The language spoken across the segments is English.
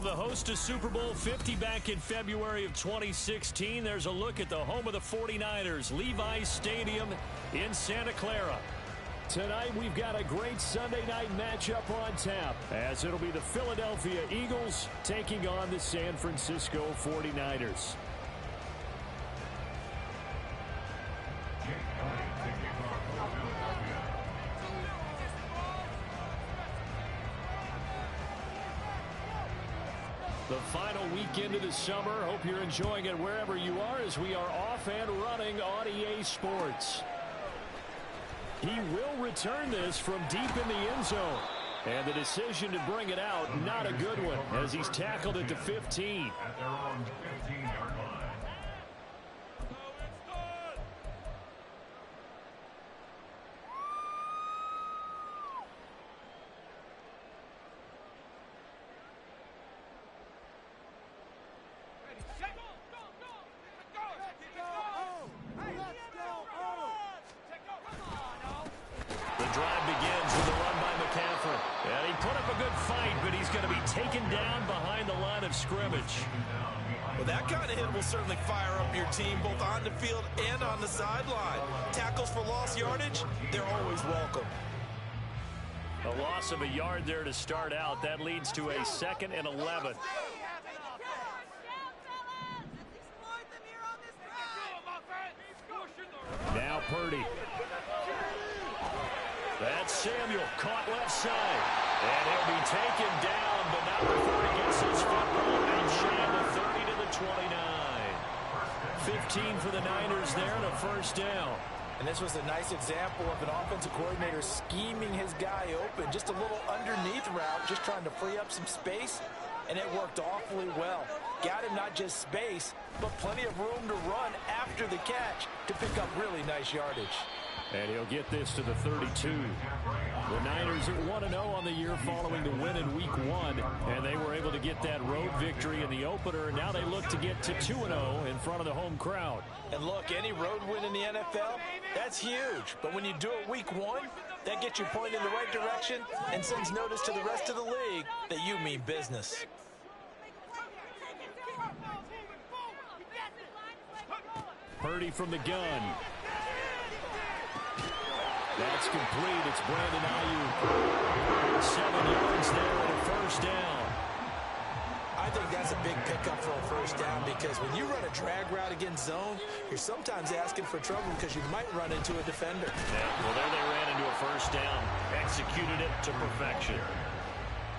From the host to Super Bowl 50 back in February of 2016, there's a look at the home of the 49ers, Levi's Stadium in Santa Clara. Tonight, we've got a great Sunday night matchup on tap, as it'll be the Philadelphia Eagles taking on the San Francisco 49ers. The final weekend of the summer. Hope you're enjoying it wherever you are as we are off and running on EA Sports. He will return this from deep in the end zone. And the decision to bring it out, not a good one, as he's tackled at the 15. At their own 15-yard line. Taken down behind the line of scrimmage. Well, that kind of hit will certainly fire up your team both on the field and on the sideline. Tackles for lost yardage, they're always welcome. A loss of a yard there to start out. That leads to a 2nd and 11. Now Purdy. That's Samuel, caught left side. And he'll be taken down, but not before he gets his football and shy of the 30 to the 29. 15 for the Niners there and a first down. And this was a nice example of an offensive coordinator scheming his guy open. Just a little underneath route, just trying to free up some space. And it worked awfully well. Got him not just space, but plenty of room to run after the catch to pick up really nice yardage. And he'll get this to the 32. The Niners are 1-0 on the year following the win in Week 1. And they were able to get that road victory in the opener. And now they look to get to 2-0 in front of the home crowd. And look, any road win in the NFL, that's huge. But when you do it Week 1, that gets you pointed in the right direction and sends notice to the rest of the league that you mean business. Purdy from the gun. That's complete. It's Brandon Ayuk. 7 yards there and a first down. I think that's a big pickup for a first down because when you run a drag route against zone, you're sometimes asking for trouble because you might run into a defender. Yeah, well, there they ran into a first down. Executed it to perfection.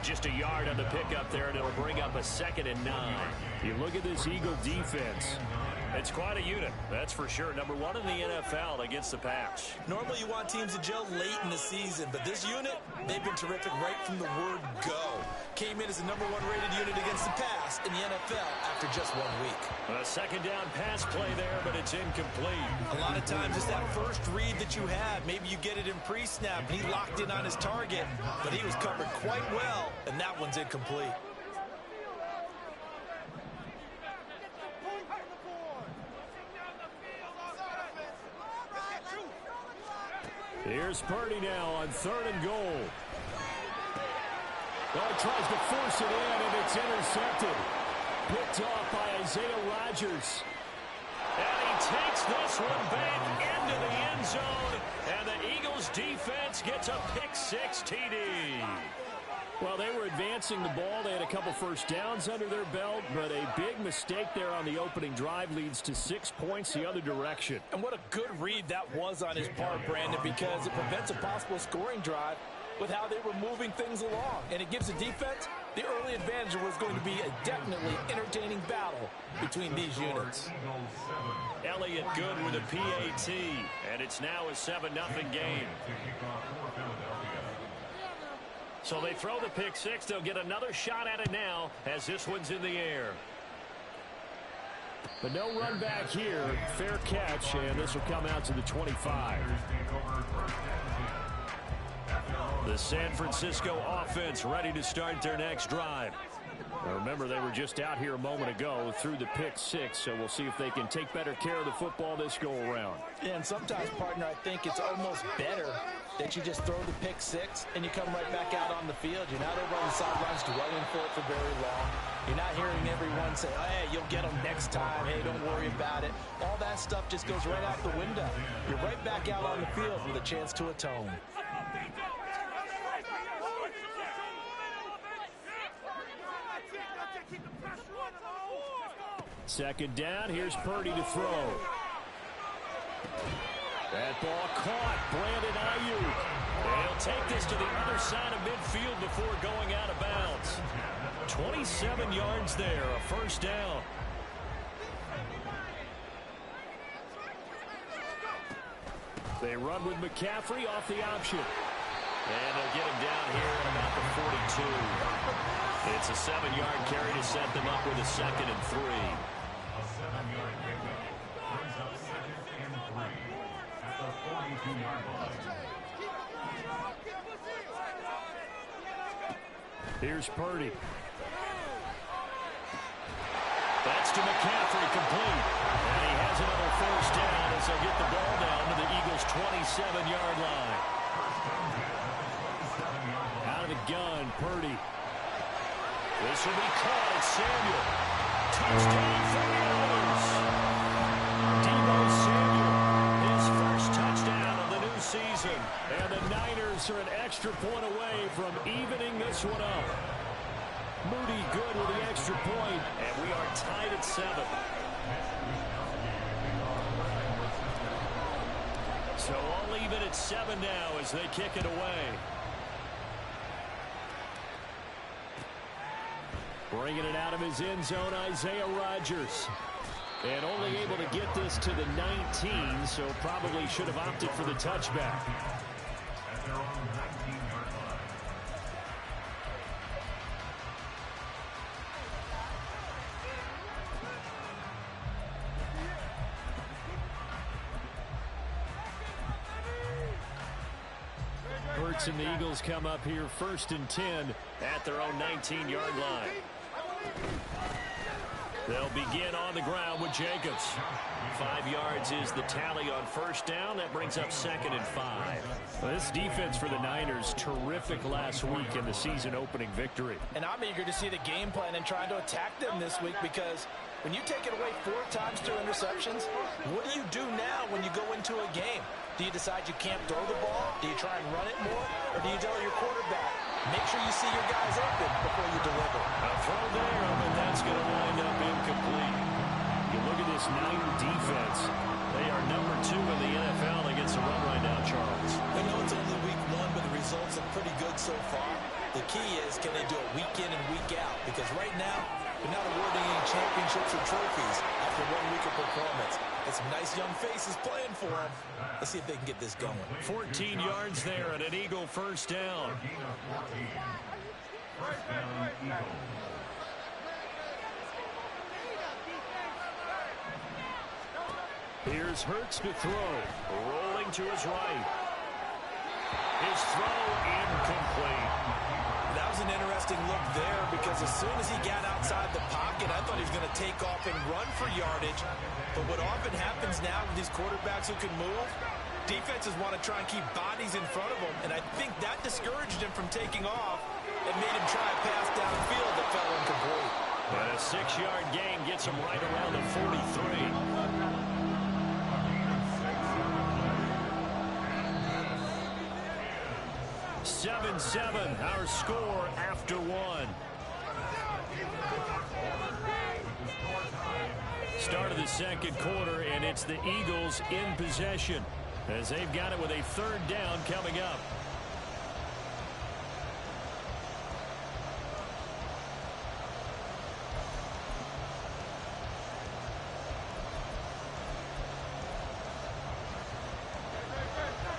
Just a yard on the pickup there, and it'll bring up a 2nd and 9. You look at this Eagle defense. It's quite a unit, that's for sure. Number 1 in the NFL against the pass. Normally you want teams to gel late in the season, but this unit, they've been terrific right from the word go. Came in as the number 1 rated unit against the pass in the NFL after just 1 week. A 2nd down pass play there, but it's incomplete. A lot of times it's that first read that you have. Maybe you get it in pre-snap, and he locked in on his target, but he was covered quite well, and that one's incomplete. Here's Purdy now on 3rd and goal. Oh, tries to force it in, and it's intercepted. Picked off by Isaiah Rodgers. And he takes this one back into the end zone, and the Eagles defense gets a pick-6 TD. Well, they were advancing the ball. They had a couple first downs under their belt, but a big mistake there on the opening drive leads to 6 points the other direction. And what a good read that was on his part, Brandon, because it prevents a possible scoring drive with how they were moving things along. And it gives the defense the early advantage. Was going to be a definitely entertaining battle between these units. Elliott good with a PAT, and it's now a 7-0 game. So they throw the pick-6. They'll get another shot at it now as this one's in the air. But no run back here. Fair catch, and this will come out to the 25. The San Francisco offense ready to start their next drive. Now remember, they were just out here a moment ago through the pick six, so we'll see if they can take better care of the football this go-around. Yeah, and sometimes, partner, I think it's almost better that you just throw the pick six and you come right back out on the field. You're not over on the sidelines dwelling for it for very long. You're not hearing everyone say, hey, you'll get them next time. Hey, don't worry about it. All that stuff just goes right out the window. You're right back out on the field with a chance to atone. Second down, here's Purdy to throw. That ball caught, Brandon Ayuk. He'll take this to the other side of midfield before going out of bounds. 27 yards there, a first down. They run with McCaffrey off the option. And they'll get him down here at about the 42. It's a 7-yard carry to set them up with a 2nd and 3. A 7-yard pickup brings up 2nd and 3 at the 42-yard line. Here's Purdy. That's to McCaffrey, complete. And he has another first down as they'll get the ball down to the Eagles' 27-yard line. Out of the gun, Purdy. This will be caught at Samuel. Touchdown for the Oilers. Deebo Samuel, his first touchdown of the new season. And the Niners are an extra point away from evening this one up. Moody good with the extra point, and we are tied at 7. So all even at 7 now as they kick it away. Bringing it out of his end zone, Isaiah Rodgers. And only able to get this to the 19, so probably should have opted for the touchback. At their own 19-yard line. Hurts and the Eagles come up here 1st and 10 at their own 19-yard line. They'll begin on the ground with Jacobs. 5 yards is the tally on first down. That brings up 2nd and 5. Well, this defense for the Niners, terrific last week in the season-opening victory. And I'm eager to see the game plan and trying to attack them this week, because when you take it away 4 times through interceptions, what do you do now when you go into a game? Do you decide you can't throw the ball? Do you try and run it more? Or do you tell your quarterback, make sure you see your guys open before you deliver? A throw there, but that's going to wind up incomplete. You look at this Niner defense. They are number 2 in the NFL against the run right now, Charles. I know it's only week 1, but the results are pretty good so far. The key is, can they do it week in and week out? Because right now, they're not awarding any championships or trophies after 1 week of performance. Got some nice young faces playing for them. Let's see if they can get this going. 14 yards there and an Eagle first down. First down, Eagles. Here's Hurts to throw. Rolling to his right. His throw incomplete. That was an interesting look there, because as soon as he got outside the pocket, I thought he was going to take off and run for yardage. But what often happens now with these quarterbacks who can move, defenses want to try and keep bodies in front of them, and I think that discouraged him from taking off and made him try a pass downfield that fell incomplete. And a 6-yard gain gets him right around the 43. 7-7, our score after 1. Start of the second quarter, and it's the Eagles in possession as they've got it with a 3rd down coming up.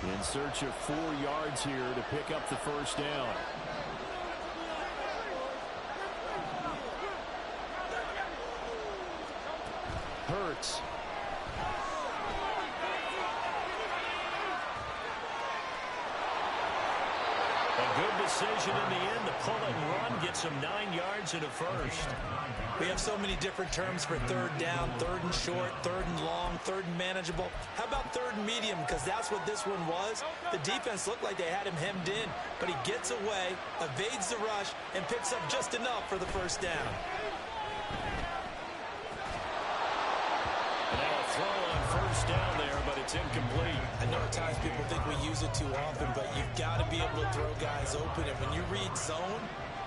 In search of 4 yards here to pick up the first down. Hurts. good decision in the end to pull it and run, get some 9 yards and a first. We have so many different terms for third down, third and short, third and long, third and manageable. How about third and medium? Because that's what this one was. The defense looked like they had him hemmed in, but he gets away, evades the rush, and picks up just enough for the first down. And now a throw on first down there, but it's incomplete. I know at times people think we use it too often, but you've got to be able to throw guys open. And when you read zone,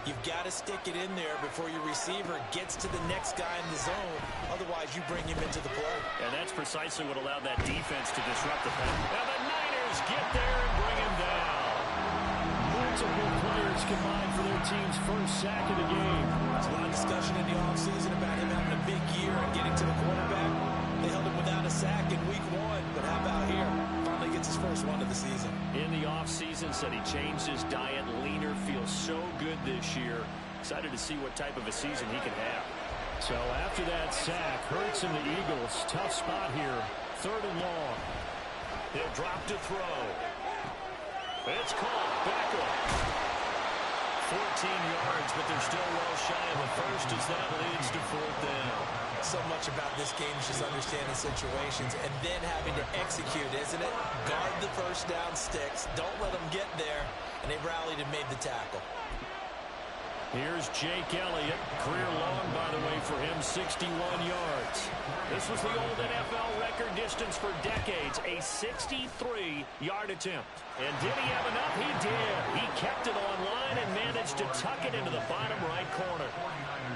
you've got to stick it in there before your receiver gets to the next guy in the zone. Otherwise, you bring him into the play. And that's precisely what allowed that defense to disrupt the pass. Now the Niners get there and bring him down. Multiple players combined for their team's first sack of the game. There's a lot of discussion in the offseason about him having a big year and getting to the quarterback. They held him without a sack in week 1, but how about here? Finally gets his first one of the season. In the offseason, said he changed his diet, leaner, feels so good this year. Excited to see what type of a season he can have. So after that sack, Hurts and the Eagles, tough spot here. Third and long. He'll drop to throw. It's caught. Back up. 14 yards, but they're still well shy of the first as that leads to fourth down. So much about this game is just understanding situations and then having to execute, isn't it? Guard the first down sticks. Don't let them get there. And they rallied and made the tackle. Here's Jake Elliott. Career long, by the way, for him, 61 yards. This was the old NFL record distance for decades, a 63-yard attempt. And did he have enough? He did. He kept it on line and managed to tuck it into the bottom right corner.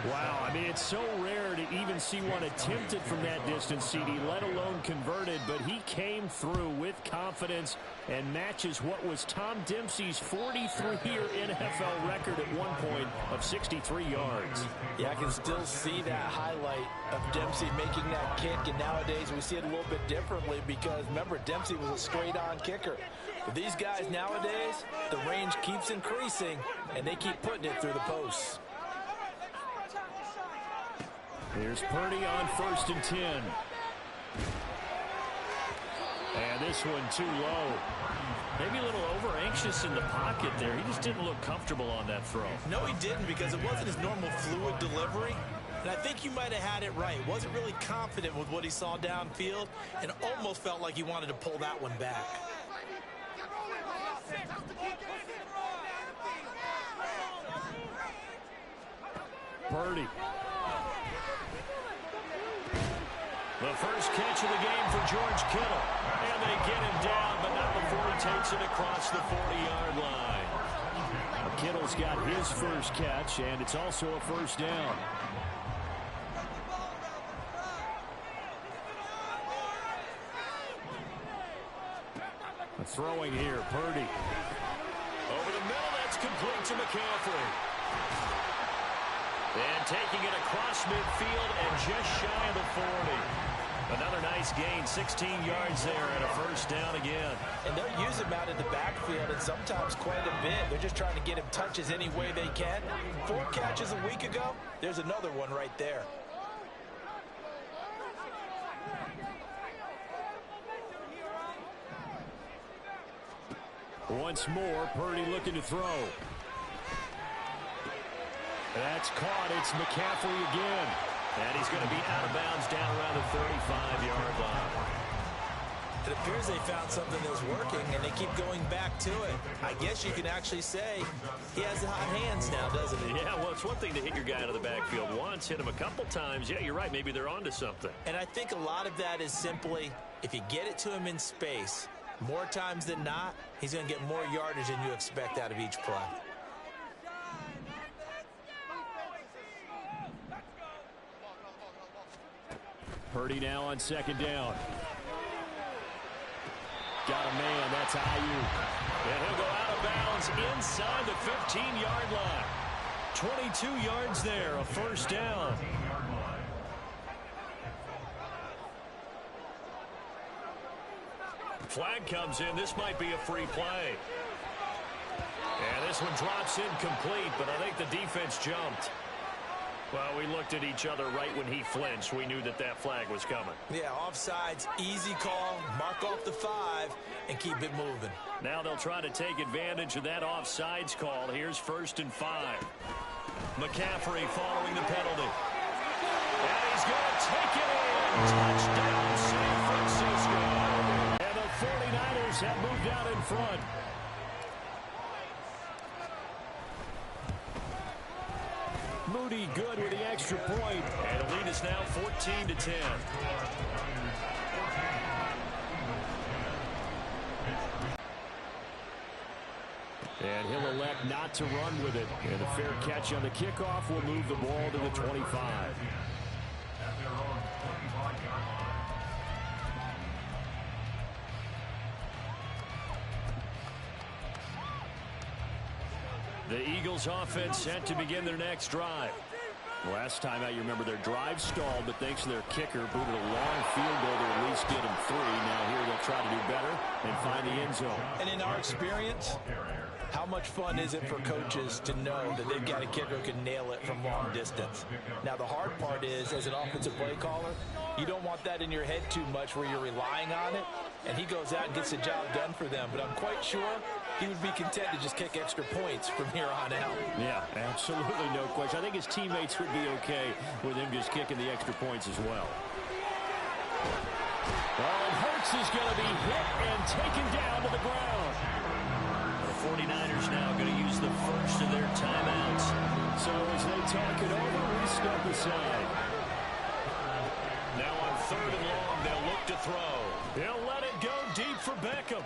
Wow, I mean, it's so rare to even see one attempted from that distance, CD, let alone converted, but he came through with confidence and matches what was Tom Dempsey's 43-year NFL record at one point of 63 yards. Yeah, I can still see that highlight of Dempsey making that kick, and nowadays we see it a little bit differently because, remember, Dempsey was a straight-on kicker. But these guys nowadays, the range keeps increasing, and they keep putting it through the posts. Here's Purdy on 1st and 10. And this one too low. Maybe a little over-anxious in the pocket there. He just didn't look comfortable on that throw. No, he didn't, because it wasn't his normal fluid delivery. And I think you might have had it right. Wasn't really confident with what he saw downfield and almost felt like he wanted to pull that one back. Purdy. The first catch of the game for George Kittle. And they get him down, but not before he takes it across the 40-yard line. Kittle's got his first catch, and it's also a first down. Throwing here, Purdy. Over the middle, that's complete to McCaffrey. And taking it across midfield and just shy of the 40. Another nice gain, 16 yards there and a first down again. And they'll use him out in the backfield and sometimes quite a bit. They're just trying to get him touches any way they can. 4 catches a week ago. There's another one right there. Once more, Purdy looking to throw. That's caught. It's McCaffrey again. And he's going to be out of bounds down around the 35-yard line. It appears they found something that's working, and they keep going back to it. I guess you can actually say he has the hot hands now, doesn't he? Yeah, well, it's one thing to hit your guy out of the backfield once, hit him a couple times. Yeah, you're right. Maybe they're onto something. And I think a lot of that is simply if you get it to him in space, more times than not, he's going to get more yardage than you expect out of each play. Purdy now on 2nd down. Got a man, that's Ayuk. And he'll go out of bounds inside the 15-yard line. 22 yards there, a first down. Flag comes in. This might be a free play. And this one drops incomplete, but I think the defense jumped. Well, we looked at each other right when he flinched. We knew that that flag was coming. Yeah, offsides, easy call, mark off the 5, and keep it moving. Now they'll try to take advantage of that offsides call. Here's 1st and 5. McCaffrey following the penalty. And he's going to take it in. Touchdown, San Francisco. And the 49ers have moved out in front. Moody good with the extra point. And the lead is now 14-10. And he'll elect not to run with it. And a fair catch on the kickoff will move the ball to the 25. The Eagles offense set to begin their next drive. Last time out, you remember their drive stalled, but thanks to their kicker, booted a long field goal to at least get them 3. Now here they'll try to do better and find the end zone. And in our experience, how much fun is it for coaches to know that they've got a kicker who can nail it from long distance? Now, the hard part is, as an offensive play caller, you don't want that in your head too much where you're relying on it, and he goes out and gets the job done for them. But I'm quite sure he would be content to just kick extra points from here on out. Yeah, absolutely no question. I think his teammates would be okay with him just kicking the extra points as well. Well, Hurts is going to be hit and taken down to the ground. The 49ers now going to use the first of their timeouts. So as they talk it over, we step aside. Now on 3rd and long, they'll look to throw. He'll let it go deep for Beckham.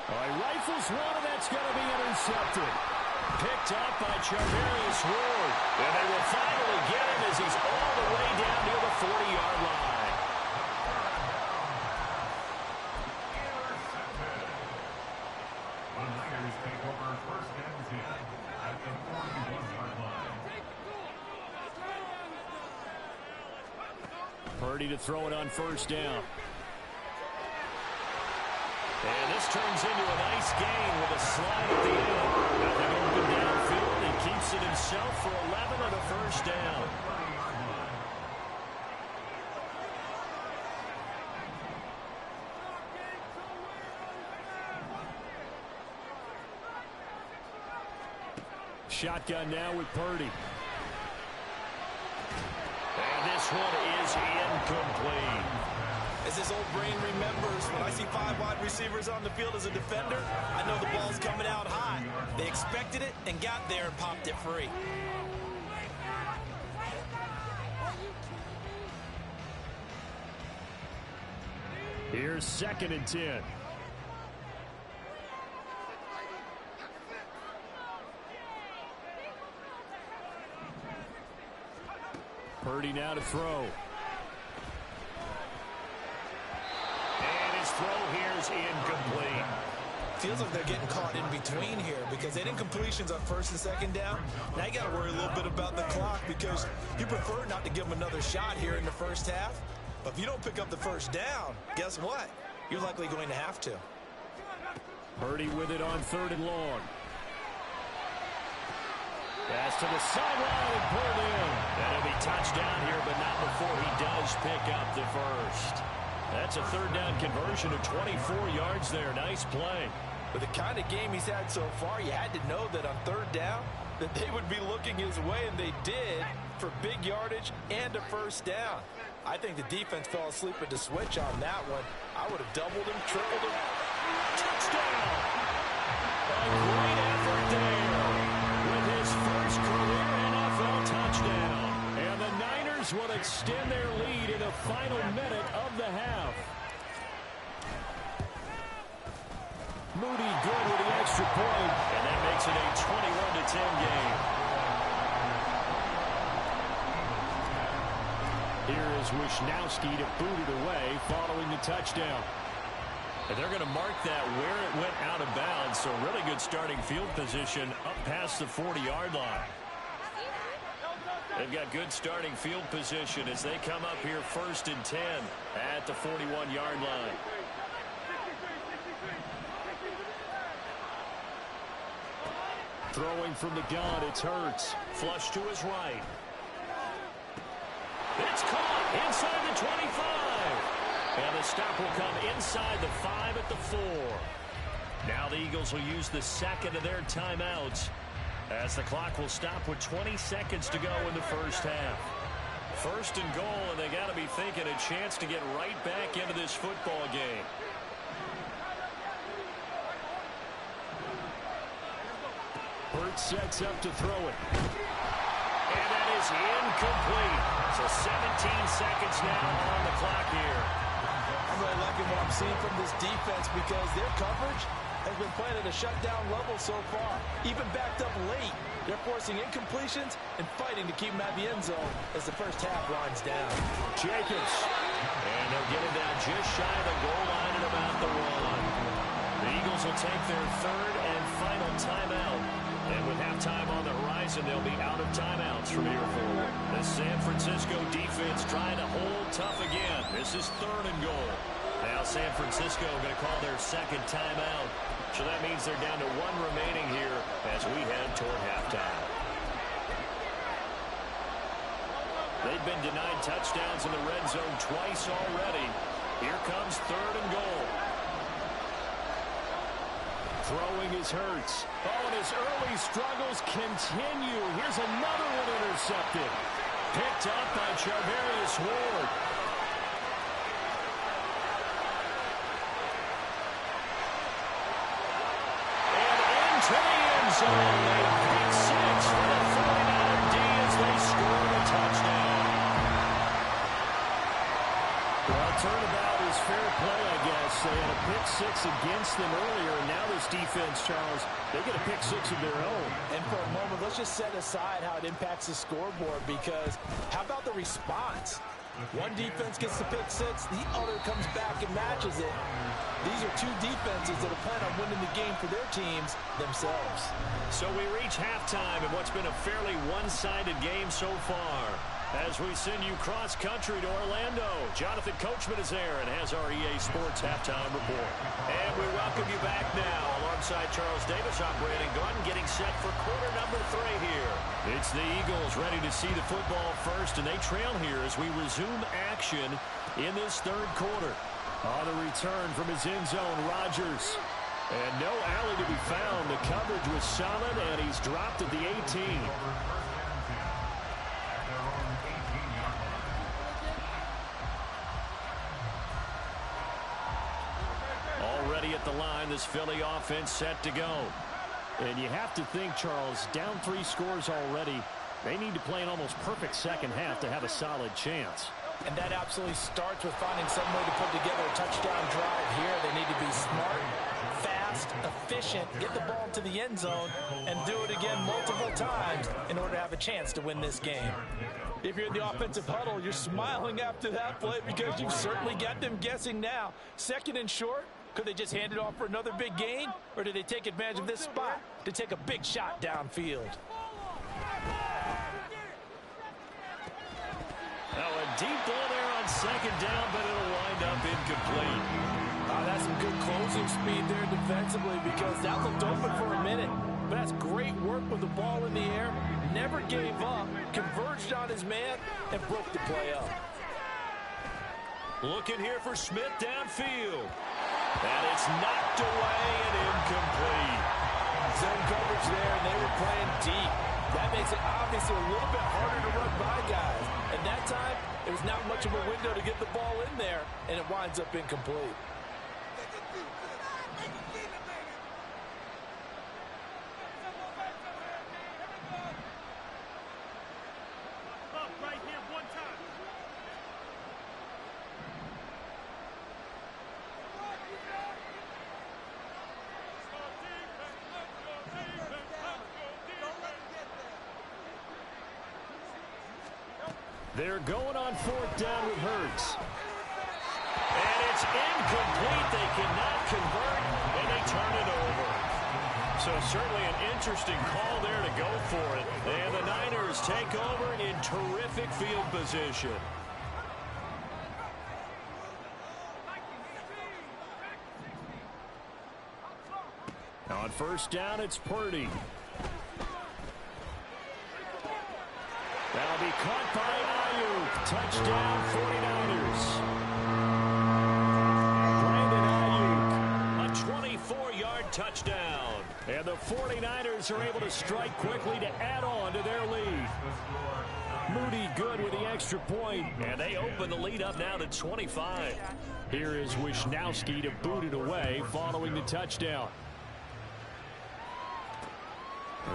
All right, rifles one, and that's going to be intercepted. Picked up by Charvarius Ward. And they will finally get him as he's all the way down near the 40-yard line. The Niners take over 1st and 10 at the 41-yard line. Purdy to throw it on 1st down. And this turns into a nice gain with a slide at the end. Nothing open downfield. He keeps it himself for 11 and a 1st down. Shotgun now with Purdy. And this one is incomplete. As his old brain remembers, when I see 5 wide receivers on the field as a defender, I know the ball's coming out high. They expected it and got there and popped it free. Here's 2nd and 10. Purdy now to throw. Throw here's incomplete. Feels like they're getting caught in between here because they didn't completions on 1st and 2nd down. Now you got to worry a little bit about the clock because you prefer not to give them another shot here in the 1st half. But if you don't pick up the 1st down, guess what? You're likely going to have to. Purdy with it on 3rd and long. Pass to the sideline and pulled in. That'll be touchdown here, but not before he does pick up the 1st. That's a 3rd down conversion of 24 yards there. Nice play. With the kind of game he's had so far, you had to know that on 3rd down that they would be looking his way, and they did for big yardage and a 1st down. I think the defense fell asleep at the switch on that one. I would have doubled him, tripled him. Touchdown! A great effort there with his first career NFL touchdown. And the Niners will extend their lead in the final minute of the half. Moody good with the extra point, and that makes it a 21-10 game. Here is Wisnowski to boot it away following the touchdown. And they're going to mark that where it went out of bounds, so really good starting field position up past the 40-yard line. They've got good starting field position as they come up here 1st and 10 at the 41-yard line. Throwing from the gun, it's Hurts. Flush to his right. It's caught inside the 25. And the stop will come inside the 5 at the 4. Now the Eagles will use the second of their timeouts as the clock will stop with 20 seconds to go in the first half. First and goal, and they got to be thinking a chance to get right back into this football game. Burt sets up to throw it. And that is incomplete. So 17 seconds now on the clock here. I'm really liking what I'm seeing from this defense because their coverage has been playing at a shutdown level so far. Even backed up late, they're forcing incompletions and fighting to keep them at the end zone as the first half winds down. Jacobs. And they'll get it down just shy of the goal line at about the 1. The Eagles will take their third and final timeout. And with halftime on the horizon, they'll be out of timeouts from here forward. The San Francisco defense trying to hold tough again. This is third and goal. Now San Francisco going to call their second timeout. So that means they're down to 1 remaining here as we head toward halftime. They've been denied touchdowns in the red zone twice already. Here comes third and goal. Throwing is Hurts. Oh, and his early struggles continue. Here's another one intercepted. Picked up by Charvarius Ward. And into the end zone. A pick six for the 49er D as they score a touchdown. Well, turnabout is fair play, I guess. They had a pick six against them earlier, and now this defense, Charles, they get a pick six of their own. And for a moment, let's just set aside how it impacts the scoreboard, because how about the response? One defense gets the pick six, the other comes back and matches it. These are two defenses that are planning on winning the game for their teams themselves. So we reach halftime in what's been a fairly one-sided game so far. As we send you cross-country to Orlando, Jonathan Coachman is there and has our EA Sports Halftime Report. And we welcome you back now. Alongside Charles Davis, I'm Brandon Gunn, getting set for quarter number 3 here. It's the Eagles ready to see the football first, and they trail here as we resume action in this third quarter. On the return from his end zone, Rodgers. And no alley to be found. The coverage was solid, and he's dropped at the 18. Already at the line, this Philly offense set to go. And you have to think, Charles, down 3 scores already. They need to play an almost perfect second half to have a solid chance. And that absolutely starts with finding some way to put together a touchdown drive here. They need to be smart, fast, efficient, get the ball to the end zone, and do it again multiple times in order to have a chance to win this game. If you're in the offensive huddle, you're smiling after that play because you've certainly got them guessing now. Second and short, could they just hand it off for another big gain, or do they take advantage of this spot to take a big shot downfield? Now a deep ball there on second down, but it'll wind up incomplete. That's some good closing speed there defensively, because that looked open for a minute. But that's great work with the ball in the air. Never gave up, converged on his man, and broke the play up. Looking here for Smith downfield. And it's knocked away and incomplete. Zone coverage there, and they were playing deep. That makes it obviously a little bit harder to run by guys. And that time, it was not much of a window to get the ball in there, and it winds up incomplete. They're going on 4th down with Hurts. And it's incomplete. They cannot convert, and they turn it over. So certainly an interesting call there to go for it. And the Niners take over in terrific field position. On 1st down, it's Purdy. That'll be caught by Ayuk. Touchdown, 49ers. Brandon Ayuk, a 64-yard touchdown. And the 49ers are able to strike quickly to add on to their lead. Moody good with the extra point. And they open the lead up now to 25. Here is Wisnowski to boot it away following the touchdown.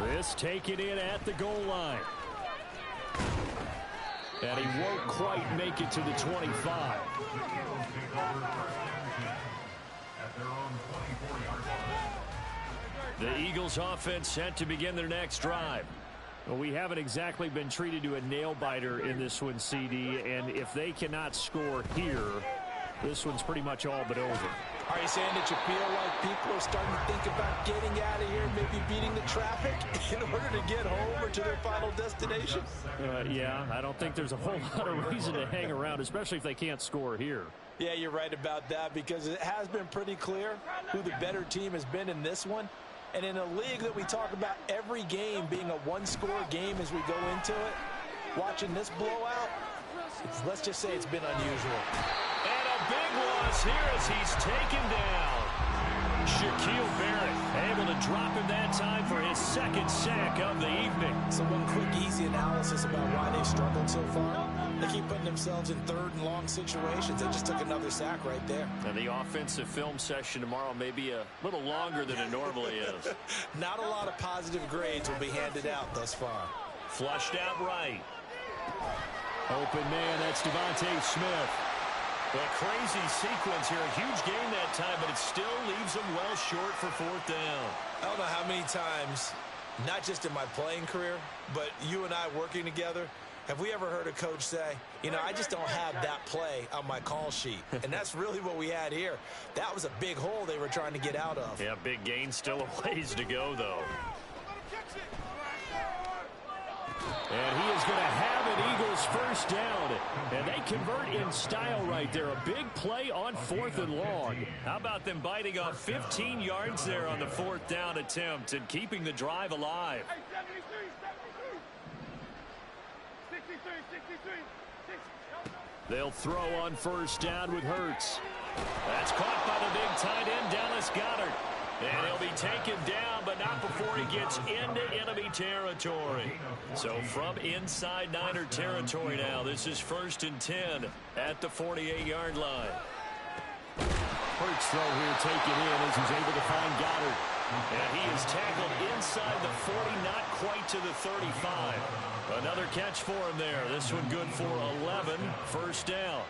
This taken in at the goal line. And he won't quite make it to the 25. The Eagles offense set to begin their next drive. Well, we haven't exactly been treated to a nail-biter in this one, CD, and if they cannot score here, this one's pretty much all but over. Are you saying that you feel like people are starting to think about getting out of here, maybe beating the traffic in order to get home or to their final destination? Yeah, I don't think there's a whole lot of reason to hang around, especially if they can't score here. Yeah, you're right about that, because it has been pretty clear who the better team has been in this one. And in a league that we talk about every game being a one-score game as we go into it, watching this blowout, let's just say it's been unusual. And a big loss here as he's taken down. Shaquille Barrett able to drop him that time for his second sack of the evening. So one quick, easy analysis about why they've struggled so far. They keep putting themselves in third and long situations. They just took another sack right there. And the offensive film session tomorrow may be a little longer than it normally is. Not a lot of positive grades will be handed out thus far. Flushed out right. Open man, that's Devontae Smith. A crazy sequence here. A huge gain that time, but it still leaves them well short for fourth down. I don't know how many times, not just in my playing career, but you and I working together, have we ever heard a coach say, you know, I just don't have that play on my call sheet. And that's really what we had here. That was a big hole they were trying to get out of. Yeah, big gain, still a ways to go, though. And he is going to have an Eagles first down. And they convert in style right there. A big play on fourth and long. How about them biting off 15 yards there on the fourth down attempt and keeping the drive alive? They'll throw on first down with Hurts. That's caught by the big tight end, Dallas Goedert. And he'll be taken down, but not before he gets into enemy territory. So from inside Niner territory now, this is 1st and 10 at the 48-yard line. Hurts throw here taken in as he's able to find Goedert. And he is tackled inside the 40, not quite to the 35. Another catch for him there. This one good for 11, first down.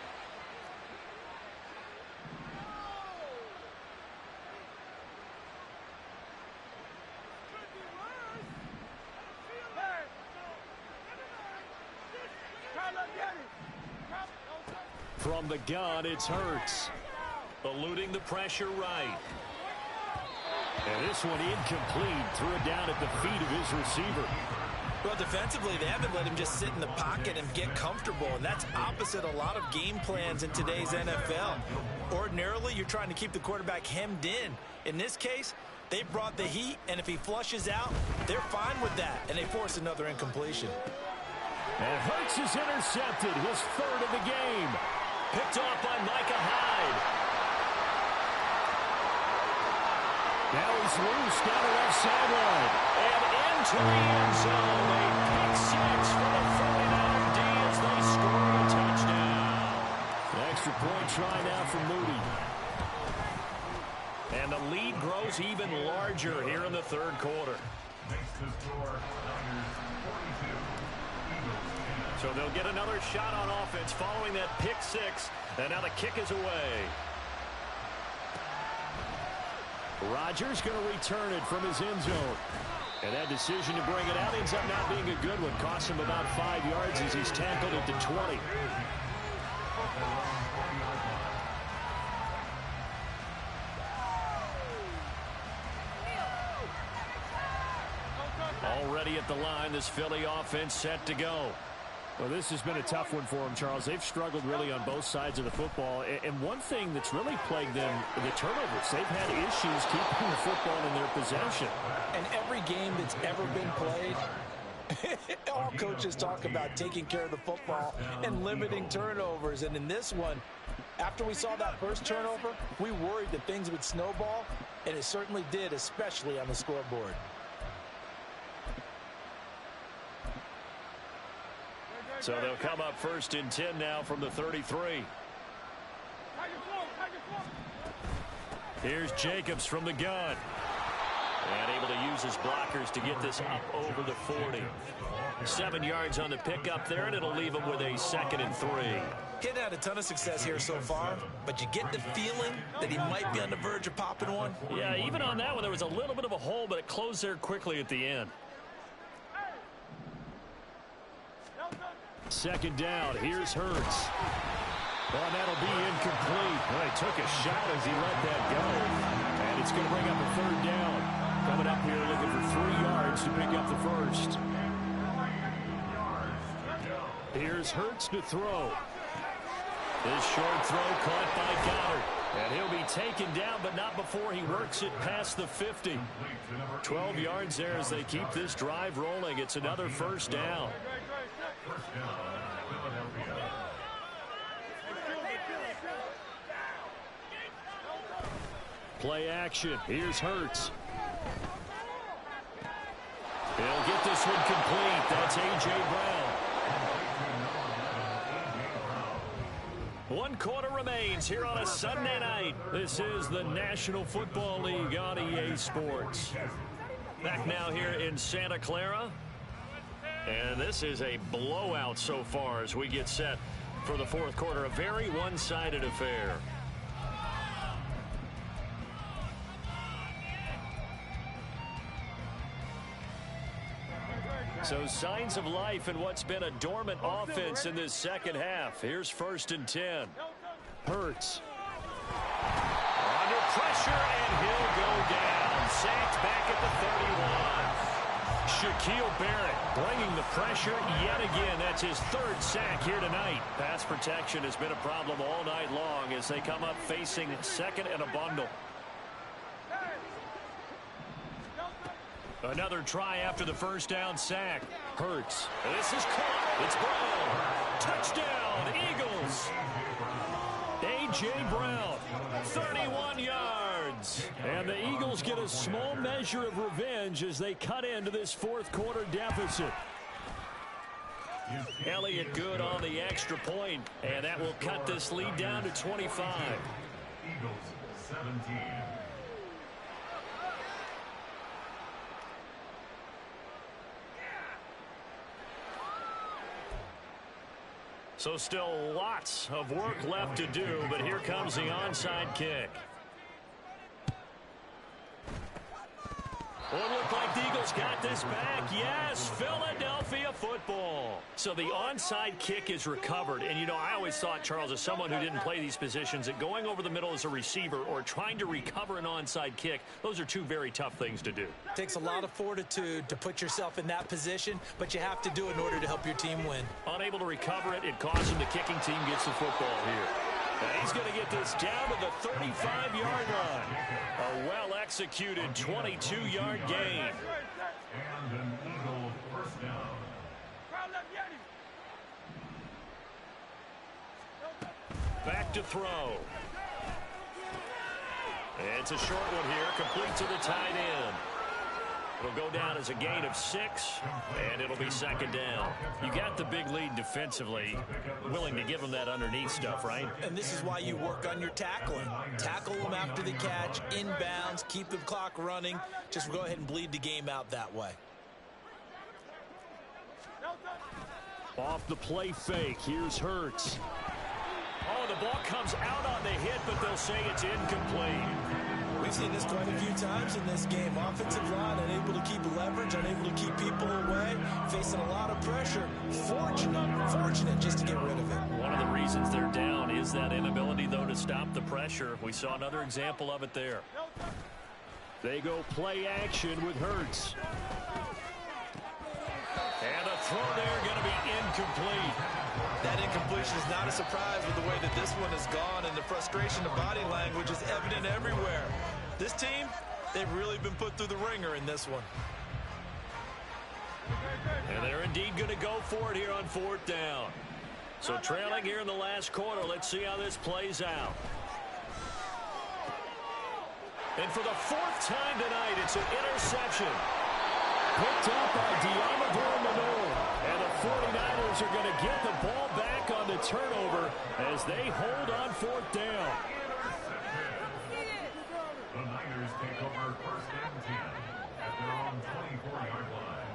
From the gun, it's Hurts. Eluding the pressure right. And this one incomplete. Threw it down at the feet of his receiver. Well, defensively, they haven't let him just sit in the pocket and get comfortable, and that's opposite a lot of game plans in today's NFL. Ordinarily, you're trying to keep the quarterback hemmed in. In this case, they brought the heat, and if he flushes out, they're fine with that, and they force another incompletion. And Hurts is intercepted, his third of the game. Picked off by Micah Hyde. Now he's loose down the left sideline. And into the end zone. A pick six for the 49er D as they score a touchdown. An extra point try now for Moody. And the lead grows even larger here in the third quarter. So they'll get another shot on offense following that pick six. And now the kick is away. Rodgers going to return it from his end zone. And that decision to bring it out ends up not being a good one. Costs him about 5 yards as he's tackled at the 20. Already at the line, this Philly offense set to go. Well, this has been a tough one for them, Charles. They've struggled really on both sides of the football. And one thing that's really plagued them, the turnovers. They've had issues keeping the football in their possession. And every game that's ever been played, all coaches talk about taking care of the football and limiting turnovers. And in this one, after we saw that first turnover, we worried that things would snowball. And it certainly did, especially on the scoreboard. So they'll come up 1st and 10 now from the 33. Here's Jacobs from the gun. And able to use his blockers to get this up over the 40. 7 yards on the pickup there, and it'll leave him with a 2nd and 3. He hadn't had a ton of success here so far, but you get the feeling that he might be on the verge of popping one. Yeah, even on that one, there was a little bit of a hole, but it closed there quickly at the end. 2nd down. Here's Hurts. Well, that'll be incomplete. Well, he took a shot as he let that go. And it's going to bring up a 3rd down. Coming up here looking for 3 yards to pick up the 1st. Here's Hurts to throw. This short throw caught by Goddard. And he'll be taken down, but not before he works it past the 50. 12 yards there as they keep this drive rolling. It's another 1st down. Play action. Here's Hurts. He'll get this one complete. That's A.J. Brown. 1 quarter remains here on a Sunday night. This is the National Football League on EA Sports. Back now here in Santa Clara. And this is a blowout so far as we get set for the 4th quarter. A very one-sided affair. So signs of life in what's been a dormant offense in this 2nd half. Here's 1st and 10. Hurts. Under pressure, and he'll go down. Sacked back at the 31. Shaquille Barrett bringing the pressure yet again. That's his 3rd sack here tonight. Pass protection has been a problem all night long as they come up facing 2nd and a bundle. Another try after the 1st down sack. Hurts. This is caught. It's Brown. Touchdown, Eagles. A.J. Brown, 31 yards. And the Eagles get a small measure of revenge as they cut into this 4th quarter deficit. Elliott good on the extra point, and that will cut this lead down to 25. Eagles 17. So still lots of work left to do, but here comes the onside kick. Well, it looked like the Eagles got this back. Yes, Philadelphia football. So the onside kick is recovered. And, you know, I always thought, Charles, as someone who didn't play these positions, that going over the middle as a receiver or trying to recover an onside kick, those are 2 very tough things to do. It takes a lot of fortitude to put yourself in that position, but you have to do it in order to help your team win. Unable to recover it, it costs him. The kicking team gets the football here. And he's going to get this down to the 35-yard line. A well-executed 22-yard gain. And an Eagle 1st down. Back to throw. It's a short one here, complete to the tight end. It'll go down as a gain of 6, and it'll be 2nd down. You got the big lead defensively, willing to give them that underneath stuff, right? And this is why you work on your tackling. Tackle them after the catch, inbounds, keep the clock running. Just go ahead and bleed the game out that way. Off the play fake, here's Hurts. Oh, the ball comes out on the hit, but they'll say it's incomplete. We've seen this quite a few times in this game. Offensive line unable to keep leverage, unable to keep people away, facing a lot of pressure. Fortunate just to get rid of it. One of the reasons they're down is that inability, though, to stop the pressure. We saw another example of it there. They go play action with Hurts. And a throw there going to be incomplete. That incompletion is not a surprise with the way that this one has gone, and the frustration of body language is evident everywhere. This team, they've really been put through the ringer in this one. And they're indeed going to go for it here on 4th down. So trailing here in the last quarter, let's see how this plays out. And for the fourth time tonight, it's an interception. Picked up by Diamador Manor. And the 49ers are going to get the ball back on the turnover as they hold on fourth down. The Niners take over first and 10 at their own 24-yard line.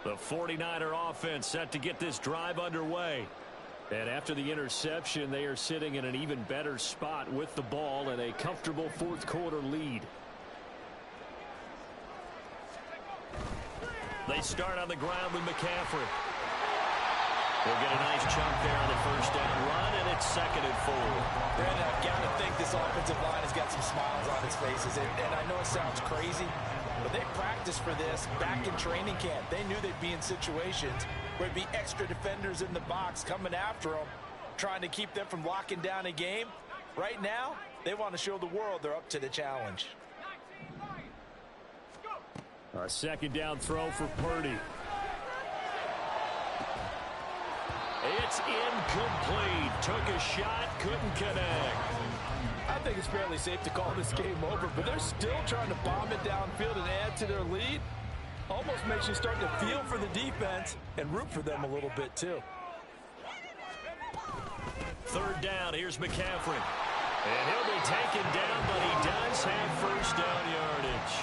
The 49er offense set to get this drive underway. And after the interception, they are sitting in an even better spot with the ball and a comfortable fourth quarter lead. They start on the ground with McCaffrey. They'll get a nice chunk there on the first down run, and it's 2nd and 4. Brandon, I've got to think this offensive line has got some smiles on its faces. And I know it sounds crazy, but they practiced for this back in training camp. They knew they'd be in situations where there'd be extra defenders in the box coming after them, trying to keep them from locking down a game. Right now, they want to show the world they're up to the challenge. A second down throw for Purdy. It's incomplete. Took a shot, couldn't connect. I think it's fairly safe to call this game over, but they're still trying to bomb it downfield and add to their lead. Almost makes you start to feel for the defense and root for them a little bit, too. Third down, here's McCaffrey. And he'll be taken down, but he does have first down yardage.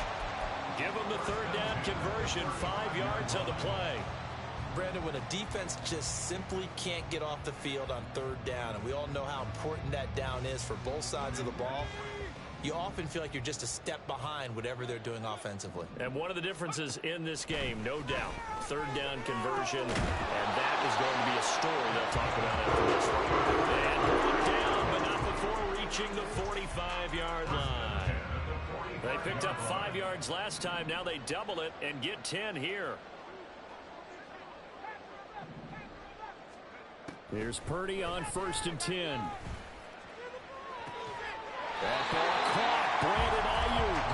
Give him the third down conversion, 5 yards on the play. Brandon, when a defense just simply can't get off the field on third down, and we all know how important that down is for both sides of the ball, you often feel like you're just a step behind whatever they're doing offensively. And one of the differences in this game, no doubt, third down conversion, and that is going to be a story they'll talk about after this one. And brought down, but not before reaching the 45-yard line. They picked up 5 yards last time. Now they double it and get 10 here. Here's Purdy on 1st and 10. That ball caught. Brandon Ayuk.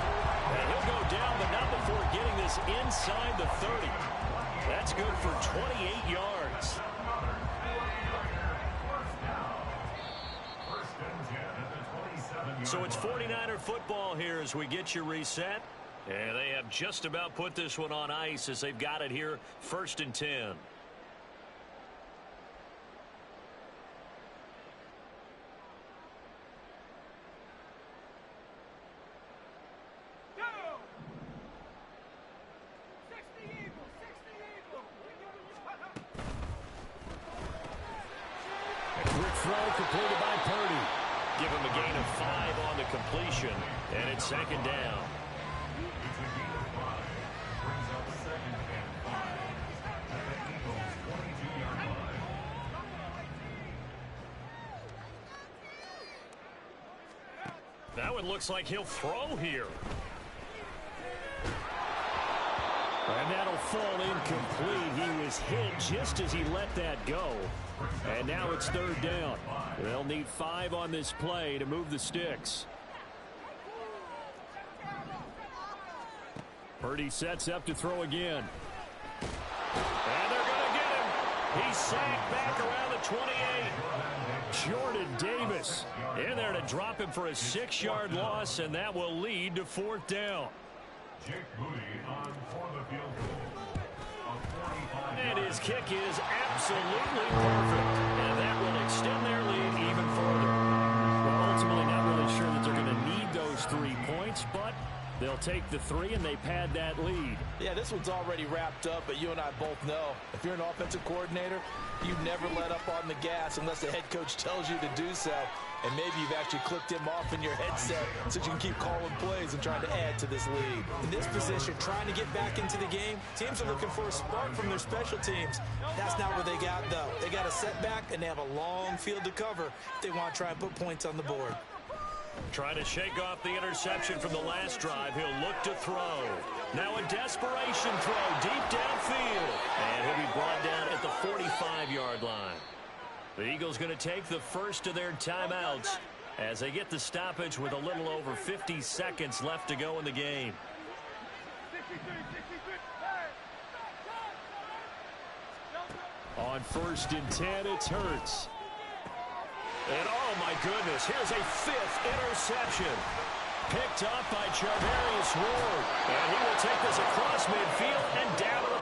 And he'll go down, but not before getting this inside the 30. That's good for 28 yards. So it's 49er football here as we get you reset. And they have just about put this one on ice as they've got it here, 1st and 10. Completed by Purdy. Give him a gain of 5 on the completion, and it's 2nd down. It's a gain of 5. Brings up 2nd and 5 at the Eagles' 22-yard line. That one looks like he'll throw here. And that'll fall incomplete. He was hit just as he let that go. And now it's 3rd down. They'll need 5 on this play to move the sticks. Purdy sets up to throw again. And they're going to get him. He's sacked back around the 28. Jordan Davis In there to drop him for a 6-yard loss, and that will lead to 4th down. Jake Moody on for the field goal. And his kick is absolutely perfect. And that will extend their lead even further. Well, ultimately not really sure that they're going to need those 3 points, but they'll take the 3 and they pad that lead. Yeah, this one's already wrapped up, but you and I both know if you're an offensive coordinator, you never let up on the gas unless the head coach tells you to do so. And maybe you've actually clicked him off in your headset so you can keep calling plays and trying to add to this lead. In this position, trying to get back into the game, teams are looking for a spark from their special teams. That's not what they got, though. They got a setback, and they have a long field to cover if they want to try and put points on the board. Trying to shake off the interception from the last drive. He'll look to throw. Now a desperation throw deep downfield. And he'll be brought down at the 45-yard line. The Eagles going to take the first of their timeouts as they get the stoppage with a little over 50 seconds left to go in the game. On 1st and 10, it's Hurts. And oh my goodness, here's a 5th interception. Picked up by Charvarius Ward. And he will take this across midfield and down